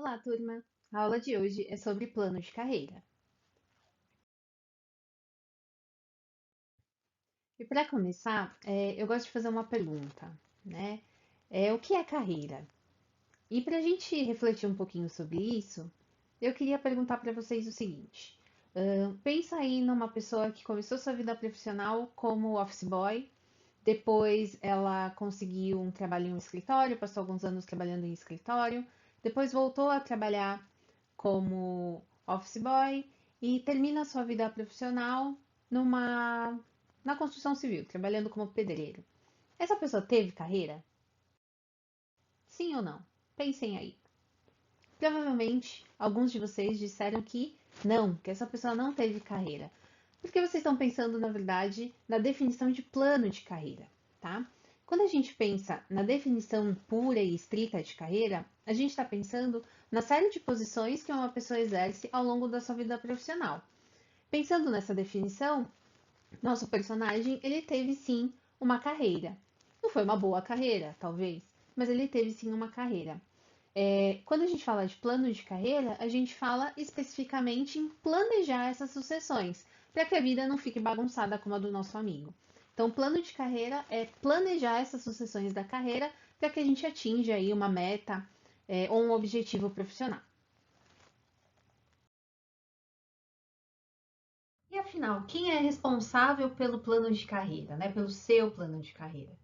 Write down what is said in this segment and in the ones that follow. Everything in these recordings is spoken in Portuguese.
Olá, turma! A aula de hoje é sobre plano de carreira. E para começar, eu gosto de fazer uma pergunta, né? O que é carreira? E para a gente refletir um pouquinho sobre isso, eu queria perguntar para vocês o seguinte: pensa aí numa pessoa que começou sua vida profissional como office boy, depois ela conseguiu um trabalho em um escritório, passou alguns anos trabalhando em escritório, depois voltou a trabalhar como office boy e termina sua vida profissional numa na construção civil, trabalhando como pedreiro. Essa pessoa teve carreira? Sim ou não? Pensem aí. Provavelmente, alguns de vocês disseram que não, que essa pessoa não teve carreira. Porque vocês estão pensando, na verdade, na definição de plano de carreira, tá? Quando a gente pensa na definição pura e estrita de carreira, a gente está pensando na série de posições que uma pessoa exerce ao longo da sua vida profissional. Pensando nessa definição, nosso personagem, ele teve sim uma carreira. Não foi uma boa carreira, talvez, mas ele teve sim uma carreira. Quando a gente fala de plano de carreira, a gente fala especificamente em planejar essas sucessões, para que a vida não fique bagunçada como a do nosso amigo. Então, plano de carreira é planejar essas sucessões da carreira para que a gente atinja aí uma meta, ou um objetivo profissional. E afinal, quem é responsável pelo plano de carreira, né? Pelo seu plano de carreira?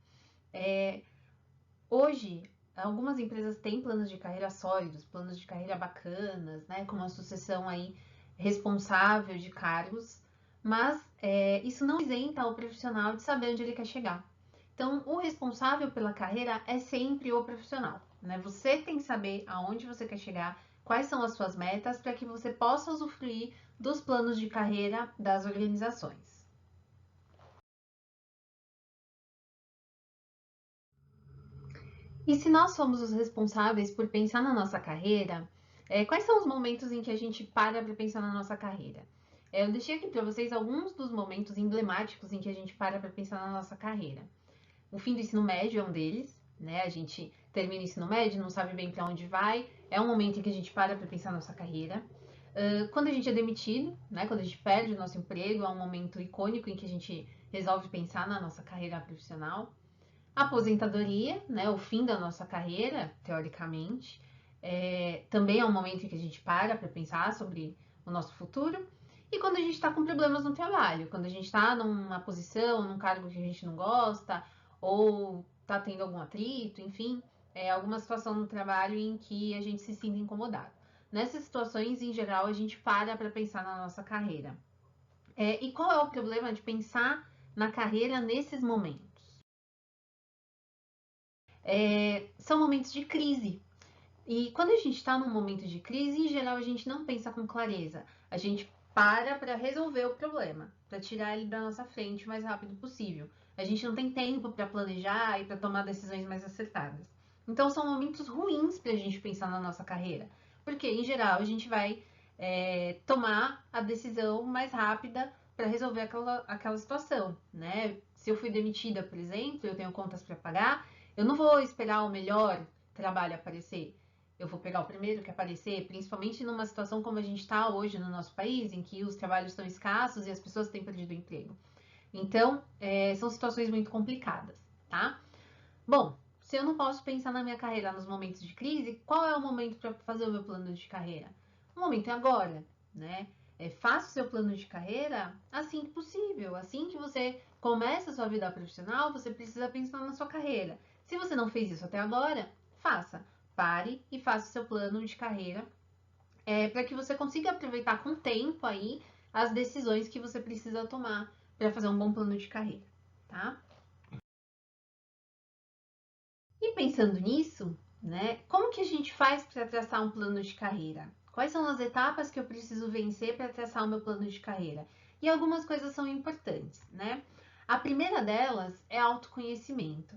Hoje, algumas empresas têm planos de carreira sólidos, planos de carreira bacanas, né, com uma sucessão aí responsável de cargos, mas isso não isenta o profissional de saber onde ele quer chegar. Então, o responsável pela carreira é sempre o profissional, né? Você tem que saber aonde você quer chegar, quais são as suas metas, para que você possa usufruir dos planos de carreira das organizações. E se nós somos os responsáveis por pensar na nossa carreira, quais são os momentos em que a gente para pensar na nossa carreira? Eu deixei aqui para vocês alguns dos momentos emblemáticos em que a gente para pensar na nossa carreira. O fim do ensino médio é um deles, né? A gente termina o ensino médio, não sabe bem para onde vai, é um momento em que a gente para pensar na nossa carreira. Quando a gente é demitido, né? Quando a gente perde o nosso emprego, é um momento icônico em que a gente resolve pensar na nossa carreira profissional. A aposentadoria, né, o fim da nossa carreira, teoricamente, também é um momento em que a gente para pensar sobre o nosso futuro. E quando a gente está com problemas no trabalho, quando a gente está numa posição, num cargo que a gente não gosta, ou está tendo algum atrito, enfim, alguma situação no trabalho em que a gente se sinta incomodado. Nessas situações, em geral, a gente para pensar na nossa carreira. E qual é o problema de pensar na carreira nesses momentos? São momentos de crise. E quando a gente está num momento de crise, em geral a gente não pensa com clareza. A gente para resolver o problema, para tirar ele da nossa frente o mais rápido possível. A gente não tem tempo para planejar e para tomar decisões mais acertadas. Então são momentos ruins para a gente pensar na nossa carreira, porque em geral a gente vai tomar a decisão mais rápida para resolver aquela situação, né? Se eu fui demitida, por exemplo, eu tenho contas para pagar, eu não vou esperar o melhor trabalho aparecer. Eu vou pegar o primeiro que aparecer, principalmente numa situação como a gente está hoje no nosso país, em que os trabalhos estão escassos e as pessoas têm perdido o emprego. Então, são situações muito complicadas, tá? Bom, se eu não posso pensar na minha carreira nos momentos de crise, qual é o momento para fazer o meu plano de carreira? O momento é agora, né? Faça o seu plano de carreira assim que possível. Assim que você começa a sua vida profissional, você precisa pensar na sua carreira. Se você não fez isso até agora, faça. Pare e faça o seu plano de carreira para que você consiga aproveitar com tempo aí as decisões que você precisa tomar para fazer um bom plano de carreira, tá? E pensando nisso, né, como que a gente faz para traçar um plano de carreira? Quais são as etapas que eu preciso vencer para traçar o meu plano de carreira? E algumas coisas são importantes, né? A primeira delas é autoconhecimento.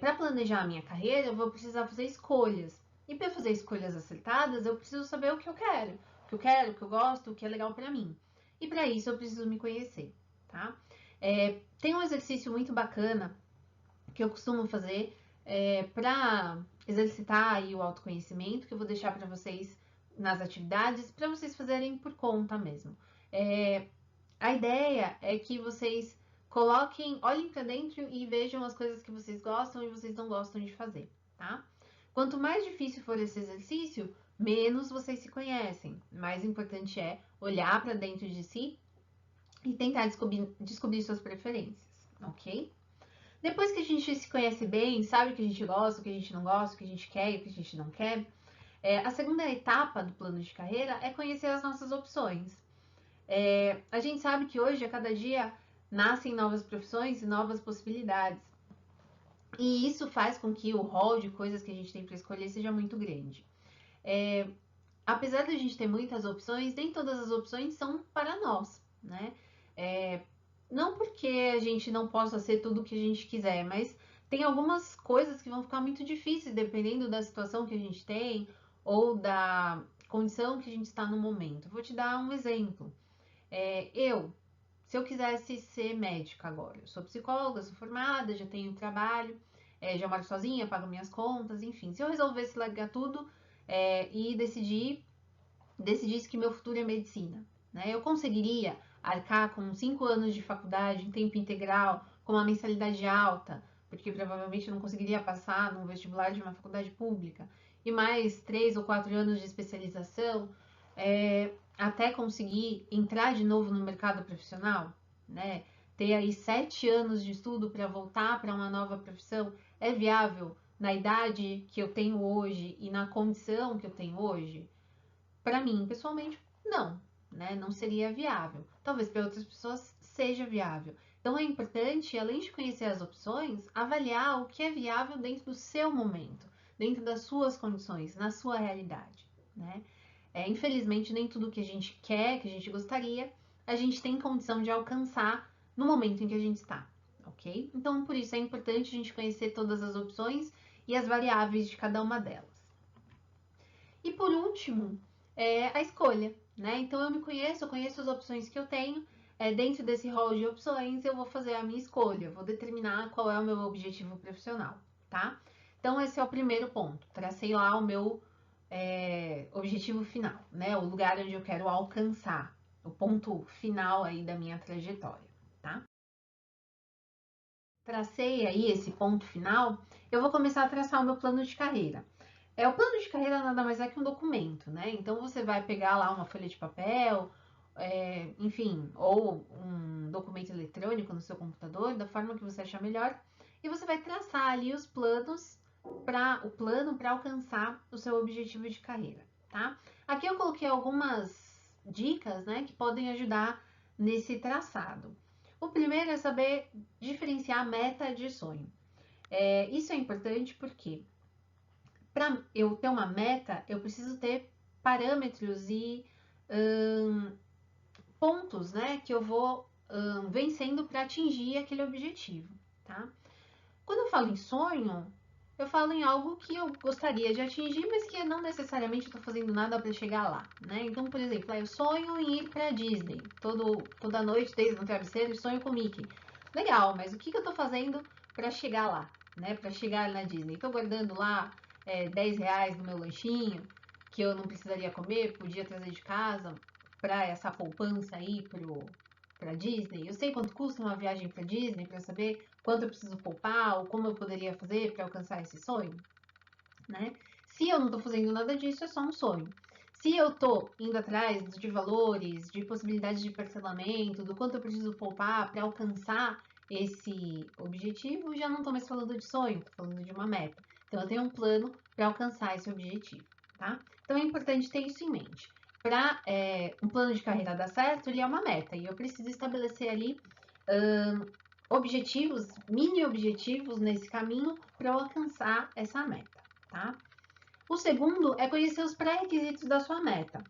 Para planejar a minha carreira, eu vou precisar fazer escolhas. E para fazer escolhas acertadas, eu preciso saber o que eu quero, o que eu gosto, o que é legal para mim. E para isso eu preciso me conhecer, tá? Tem um exercício muito bacana que eu costumo fazer para exercitar aí o autoconhecimento, que eu vou deixar para vocês nas atividades, para vocês fazerem por conta mesmo. A ideia é que vocês coloquem, olhem para dentro e vejam as coisas que vocês gostam e vocês não gostam de fazer, tá? Quanto mais difícil for esse exercício, menos vocês se conhecem. Mais importante é olhar para dentro de si e tentar descobrir suas preferências, ok? Depois que a gente se conhece bem, sabe o que a gente gosta, o que a gente não gosta, o que a gente quer e o que a gente não quer, a segunda etapa do plano de carreira é conhecer as nossas opções. A gente sabe que hoje, a cada dia, nascem novas profissões e novas possibilidades. E isso faz com que o rol de coisas que a gente tem para escolher seja muito grande. Apesar de a gente ter muitas opções, nem todas as opções são para nós, né? Não porque a gente não possa ser tudo o que a gente quiser, mas tem algumas coisas que vão ficar muito difíceis dependendo da situação que a gente tem ou da condição que a gente está no momento. Vou te dar um exemplo. Se eu quisesse ser médica agora, eu sou psicóloga, sou formada, já tenho trabalho, já moro sozinha, pago minhas contas, enfim. Se eu resolvesse largar tudo e decidisse que meu futuro é medicina, né? Eu conseguiria arcar com 5 anos de faculdade em tempo integral, com uma mensalidade alta, porque provavelmente eu não conseguiria passar num vestibular de uma faculdade pública, e mais 3 ou 4 anos de especialização, até conseguir entrar de novo no mercado profissional, né? Ter aí 7 anos de estudo para voltar para uma nova profissão, é viável na idade que eu tenho hoje e na condição que eu tenho hoje? Para mim, pessoalmente, não, né? Não seria viável. Talvez para outras pessoas seja viável. Então é importante, além de conhecer as opções, avaliar o que é viável dentro do seu momento, dentro das suas condições, na sua realidade, né? Infelizmente, nem tudo que a gente quer, que a gente gostaria, a gente tem condição de alcançar no momento em que a gente está, ok? Então, por isso é importante a gente conhecer todas as opções e as variáveis de cada uma delas. E por último, a escolha, né? Então eu me conheço, eu conheço as opções que eu tenho. Dentro desse rol de opções, eu vou fazer a minha escolha, eu vou determinar qual é o meu objetivo profissional, tá? Então esse é o primeiro ponto, tracei lá o meu objetivo final, né? O lugar onde eu quero alcançar, o ponto final aí da minha trajetória, tá? Tracei aí esse ponto final, eu vou começar a traçar o meu plano de carreira. O plano de carreira nada mais é que um documento, né? Então você vai pegar lá uma folha de papel, enfim, ou um documento eletrônico no seu computador, da forma que você achar melhor, e você vai traçar ali os planos o plano para alcançar o seu objetivo de carreira, tá? Aqui eu coloquei algumas dicas, né, que podem ajudar nesse traçado. O primeiro é saber diferenciar meta de sonho. Isso é importante porque para eu ter uma meta, eu preciso ter parâmetros e pontos, né, que eu vou vencendo para atingir aquele objetivo, tá? Quando eu falo em sonho, eu falo em algo que eu gostaria de atingir, mas que não necessariamente estou fazendo nada para chegar lá, né? Então, por exemplo, eu sonho em ir para Disney toda noite, desde no travesseiro, sonho com Mickey. Legal, mas o que eu estou fazendo para chegar lá, né? Para chegar na Disney? Estou guardando lá 10 reais no meu lanchinho, que eu não precisaria comer, podia trazer de casa, para essa poupança aí para Disney. Eu sei quanto custa uma viagem para Disney para saber quanto eu preciso poupar ou como eu poderia fazer para alcançar esse sonho, né? Se eu não estou fazendo nada disso, é só um sonho. Se eu estou indo atrás de valores, de possibilidades de parcelamento, do quanto eu preciso poupar para alcançar esse objetivo, já não estou mais falando de sonho, estou falando de uma meta. Então eu tenho um plano para alcançar esse objetivo, tá? Então é importante ter isso em mente. Para um plano de carreira dar certo, ele é uma meta e eu preciso estabelecer ali objetivos, mini objetivos nesse caminho para eu alcançar essa meta, tá? O segundo é conhecer os pré-requisitos da sua meta.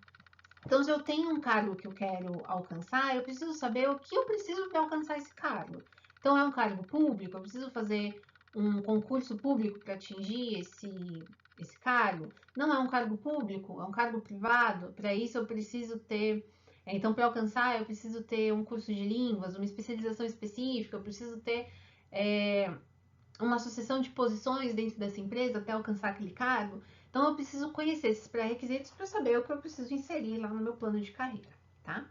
Então, se eu tenho um cargo que eu quero alcançar, eu preciso saber o que eu preciso para alcançar esse cargo. Então, é um cargo público, eu preciso fazer um concurso público para atingir esse cargo. Não é um cargo público, é um cargo privado. Para isso, eu preciso ter. Então, para alcançar, eu preciso ter um curso de línguas, uma especialização específica, eu preciso ter uma sucessão de posições dentro dessa empresa até alcançar aquele cargo. Então, eu preciso conhecer esses pré-requisitos para saber o que eu preciso inserir lá no meu plano de carreira, tá?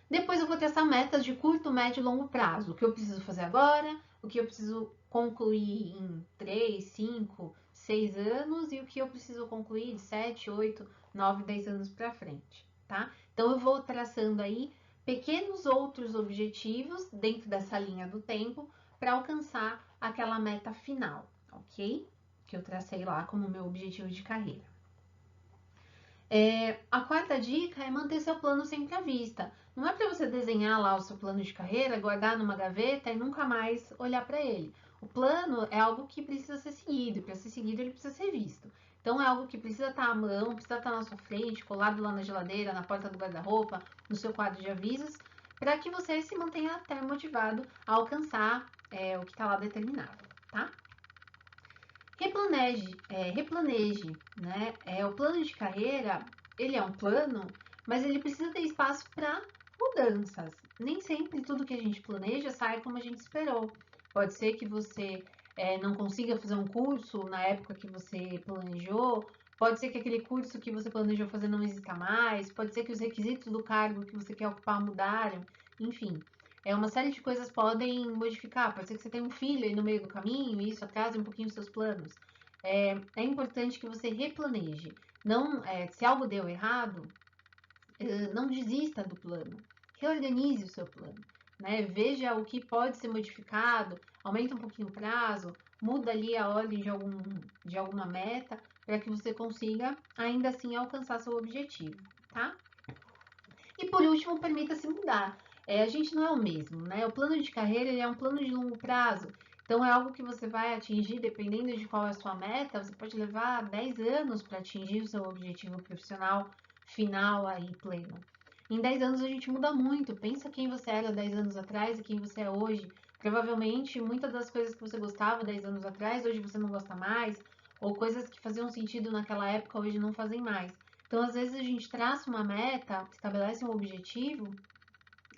Depois eu vou traçar metas de curto, médio e longo prazo. O que eu preciso fazer agora, o que eu preciso concluir em 3, 5, 6 anos e o que eu preciso concluir de 7, 8, 9, 10 anos para frente, tá? Então eu vou traçando aí pequenos outros objetivos dentro dessa linha do tempo para alcançar aquela meta final, ok? Que eu tracei lá como meu objetivo de carreira. A quarta dica é manter seu plano sempre à vista. Não é para você desenhar lá o seu plano de carreira, guardar numa gaveta e nunca mais olhar para ele. O plano é algo que precisa ser seguido, e para ser seguido ele precisa ser visto. Então é algo que precisa estar à mão, precisa estar na sua frente, colado lá na geladeira, na porta do guarda-roupa, no seu quadro de avisos, para que você se mantenha até motivado a alcançar o que está lá determinado, tá? Replaneje, né? O plano de carreira, ele é um plano, mas ele precisa ter espaço para mudanças. Nem sempre tudo que a gente planeja sai como a gente esperou. Pode ser que você não consiga fazer um curso na época que você planejou, pode ser que aquele curso que você planejou fazer não exista mais, pode ser que os requisitos do cargo que você quer ocupar mudaram, enfim. Uma série de coisas podem modificar. Pode ser que você tenha um filho aí no meio do caminho e isso atrase um pouquinho os seus planos. É importante que você replaneje. Não, se algo deu errado, não desista do plano. Reorganize o seu plano. Né? Veja o que pode ser modificado, aumenta um pouquinho o prazo, muda ali a ordem de alguma meta para que você consiga ainda assim alcançar seu objetivo, tá? E por último, permita-se mudar. A gente não é o mesmo, né? O plano de carreira ele é um plano de longo prazo. Então, é algo que você vai atingir, dependendo de qual é a sua meta, você pode levar 10 anos para atingir o seu objetivo profissional final aí pleno. Em 10 anos a gente muda muito. Pensa quem você era 10 anos atrás e quem você é hoje. Provavelmente, muitas das coisas que você gostava 10 anos atrás, hoje você não gosta mais, ou coisas que faziam sentido naquela época, hoje não fazem mais. Então, às vezes, a gente traça uma meta, estabelece um objetivo,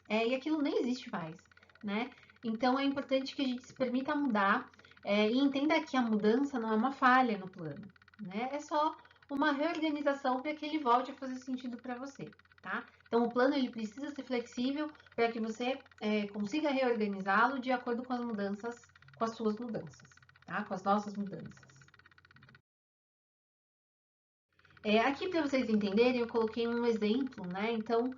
e aquilo nem existe mais, né? Então, é importante que a gente se permita mudar e entenda que a mudança não é uma falha no plano, né? É só uma reorganização para que ele volte a fazer sentido para você, tá? Então, o plano ele precisa ser flexível para que você consiga reorganizá-lo de acordo com as mudanças, com as suas mudanças, tá? Com as nossas mudanças. Aqui para vocês entenderem, eu coloquei um exemplo, né? Então,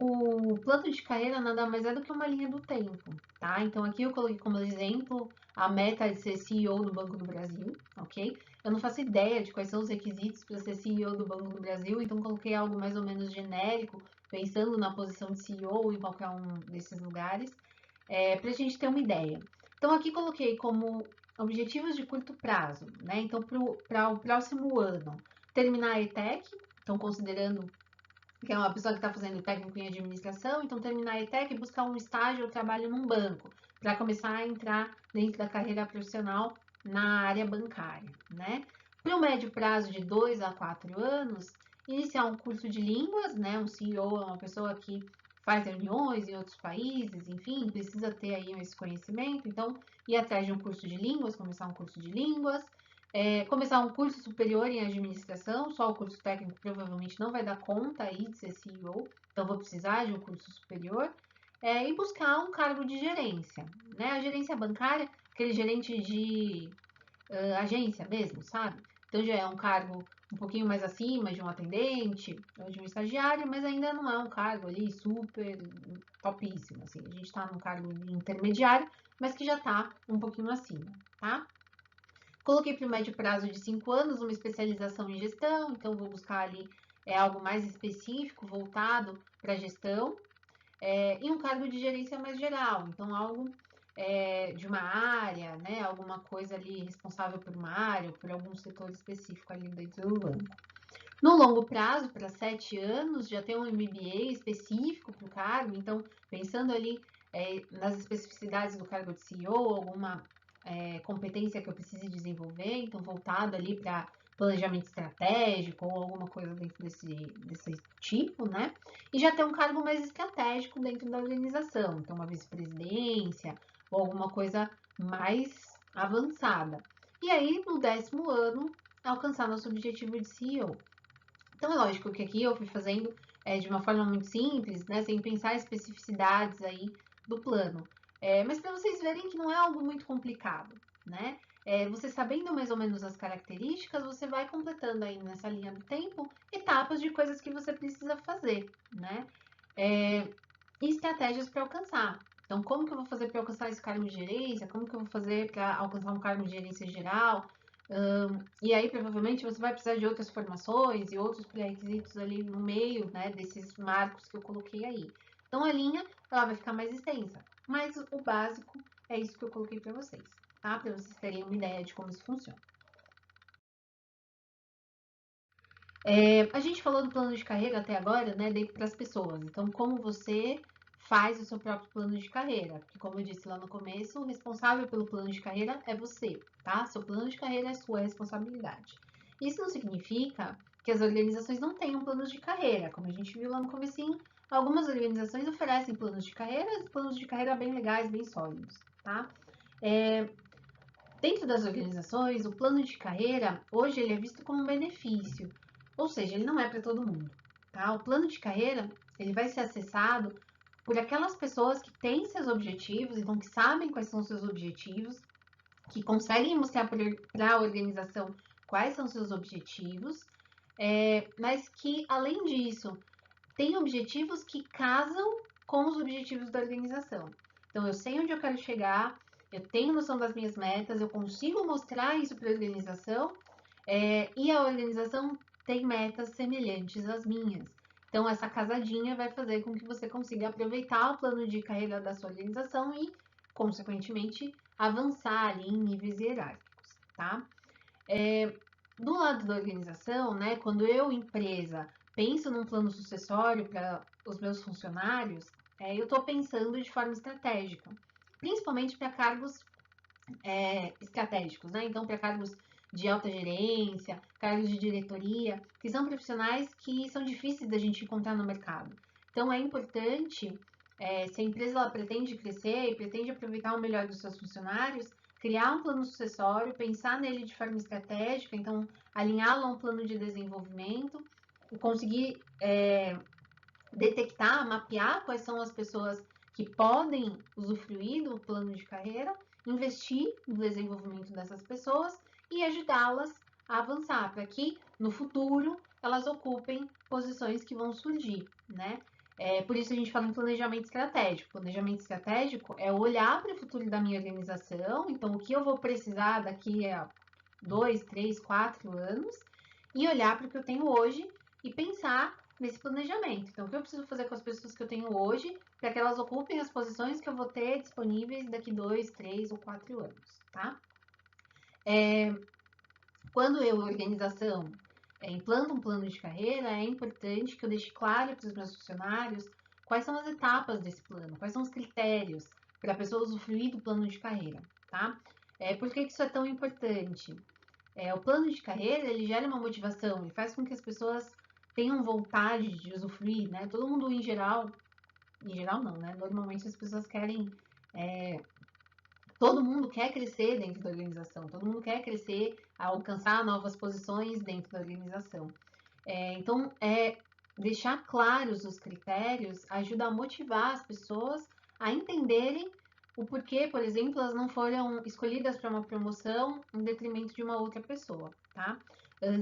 o plano de carreira nada mais é do que uma linha do tempo, tá? Então, aqui eu coloquei como exemplo a meta de ser CEO do Banco do Brasil, ok? Eu não faço ideia de quais são os requisitos para ser CEO do Banco do Brasil, então coloquei algo mais ou menos genérico, pensando na posição de CEO em qualquer um desses lugares, para a gente ter uma ideia. Então, aqui coloquei como objetivos de curto prazo, né? Então, para o próximo ano, terminar a ETEC, então considerando que é uma pessoa que está fazendo técnico em administração, então terminar a ETEC e buscar um estágio ou trabalho num banco, para começar a entrar dentro da carreira profissional na área bancária, né? Para o médio prazo de 2 a 4 anos, iniciar um curso de línguas, né? Um CEO é uma pessoa que faz reuniões em outros países, enfim, precisa ter aí esse conhecimento, então ir atrás de um curso de línguas, começar um curso de línguas, começar um curso superior em administração, só o curso técnico provavelmente não vai dar conta aí de ser CEO, então vou precisar de um curso superior, e buscar um cargo de gerência, né? A gerência bancária, aquele gerente de agência mesmo, sabe? Então já é um cargo um pouquinho mais acima de um atendente ou de um estagiário, mas ainda não é um cargo ali super topíssimo, assim. A gente está num cargo intermediário, mas que já está um pouquinho acima, tá? Coloquei para o médio prazo de 5 anos uma especialização em gestão, então vou buscar ali algo mais específico, voltado para a gestão, e um cargo de gerência mais geral, então algo de uma área, né, alguma coisa ali responsável por uma área ou por algum setor específico ali dentro do banco. No longo prazo, para 7 anos, já tem um MBA específico para o cargo, então pensando ali nas especificidades do cargo de CEO, alguma competência que eu precise desenvolver, então voltado ali para planejamento estratégico ou alguma coisa dentro desse tipo, né? E já ter um cargo mais estratégico dentro da organização, então uma vice-presidência ou alguma coisa mais avançada. E aí, no 10º ano, alcançar nosso objetivo de CEO. Então, é lógico que aqui eu fui fazendo de uma forma muito simples, né, sem pensar especificidades aí do plano. Mas para vocês verem que não é algo muito complicado, né? Você sabendo mais ou menos as características, você vai completando aí nessa linha do tempo etapas de coisas que você precisa fazer, né? E estratégias para alcançar. Então, como que eu vou fazer para alcançar esse cargo de gerência? Como que eu vou fazer para alcançar um cargo de gerência geral? E aí, provavelmente, você vai precisar de outras formações e outros pré-requisitos ali no meio, né, desses marcos que eu coloquei aí. Então, a linha, ela vai ficar mais extensa, mas o básico é isso que eu coloquei para vocês, tá? Para vocês terem uma ideia de como isso funciona. A gente falou do plano de carreira até agora, né, para as pessoas. Então, como você faz o seu próprio plano de carreira? Porque, como eu disse lá no começo, o responsável pelo plano de carreira é você, tá? Seu plano de carreira é sua responsabilidade. Isso não significa que as organizações não tenham planos de carreira. Como a gente viu lá no comecinho, algumas organizações oferecem planos de carreira bem legais, bem sólidos, tá? Dentro das organizações, o plano de carreira, hoje, ele é visto como um benefício, ou seja, ele não é para todo mundo, tá? O plano de carreira, ele vai ser acessado por aquelas pessoas que têm seus objetivos, então que sabem quais são os seus objetivos, que conseguem mostrar para a organização quais são os seus objetivos, mas que, além disso, têm objetivos que casam com os objetivos da organização. Então, eu sei onde eu quero chegar, eu tenho noção das minhas metas, eu consigo mostrar isso para a organização, e a organização tem metas semelhantes às minhas. Então, essa casadinha vai fazer com que você consiga aproveitar o plano de carreira da sua organização e, consequentemente, avançar ali em níveis hierárquicos, tá? Do lado da organização, né, quando eu, empresa, penso num plano sucessório para os meus funcionários, eu estou pensando de forma estratégica, principalmente para cargos estratégicos, né? Então, para cargos de alta gerência, cargos de diretoria, que são profissionais que são difíceis da gente encontrar no mercado. Então, é importante, se a empresa ela pretende crescer e pretende aproveitar o melhor dos seus funcionários, criar um plano sucessório, pensar nele de forma estratégica, então alinhá-lo a um plano de desenvolvimento, conseguir detectar, mapear quais são as pessoas que podem usufruir do plano de carreira, investir no desenvolvimento dessas pessoas e ajudá-las a avançar para que no futuro elas ocupem posições que vão surgir, né? Por isso a gente fala em planejamento estratégico. Planejamento estratégico é olhar para o futuro da minha organização, então o que eu vou precisar daqui a 2, 3, 4 anos, e olhar para o que eu tenho hoje e pensar nesse planejamento. Então, o que eu preciso fazer com as pessoas que eu tenho hoje para que elas ocupem as posições que eu vou ter disponíveis daqui 2, 3 ou 4 anos, tá? Quando eu, organização, implanto um plano de carreira, é importante que eu deixe claro para os meus funcionários quais são as etapas desse plano, quais são os critérios para a pessoa usufruir do plano de carreira, tá? Por que isso é tão importante? O plano de carreira, ele gera uma motivação, ele faz com que as pessoas tenham vontade de usufruir, né? Todo mundo em geral não, né? Normalmente as pessoas querem, todo mundo quer crescer dentro da organização, todo mundo quer crescer, alcançar novas posições dentro da organização. Então, deixar claros os critérios ajuda a motivar as pessoas a entenderem o porquê, por exemplo, elas não foram escolhidas para uma promoção em detrimento de uma outra pessoa, tá?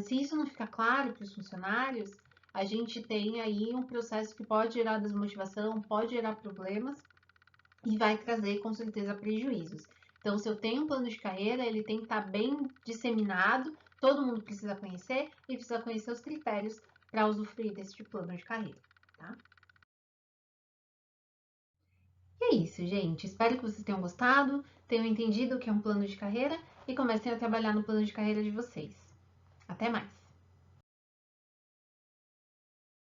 Se isso não ficar claro para os funcionários, a gente tem aí um processo que pode gerar desmotivação, pode gerar problemas e vai trazer com certeza prejuízos. Então, se eu tenho um plano de carreira, ele tem que estar bem disseminado, todo mundo precisa conhecer e precisa conhecer os critérios para usufruir desse plano de carreira, tá? E é isso, gente. Espero que vocês tenham gostado, tenham entendido o que é um plano de carreira e comecem a trabalhar no plano de carreira de vocês. Até mais!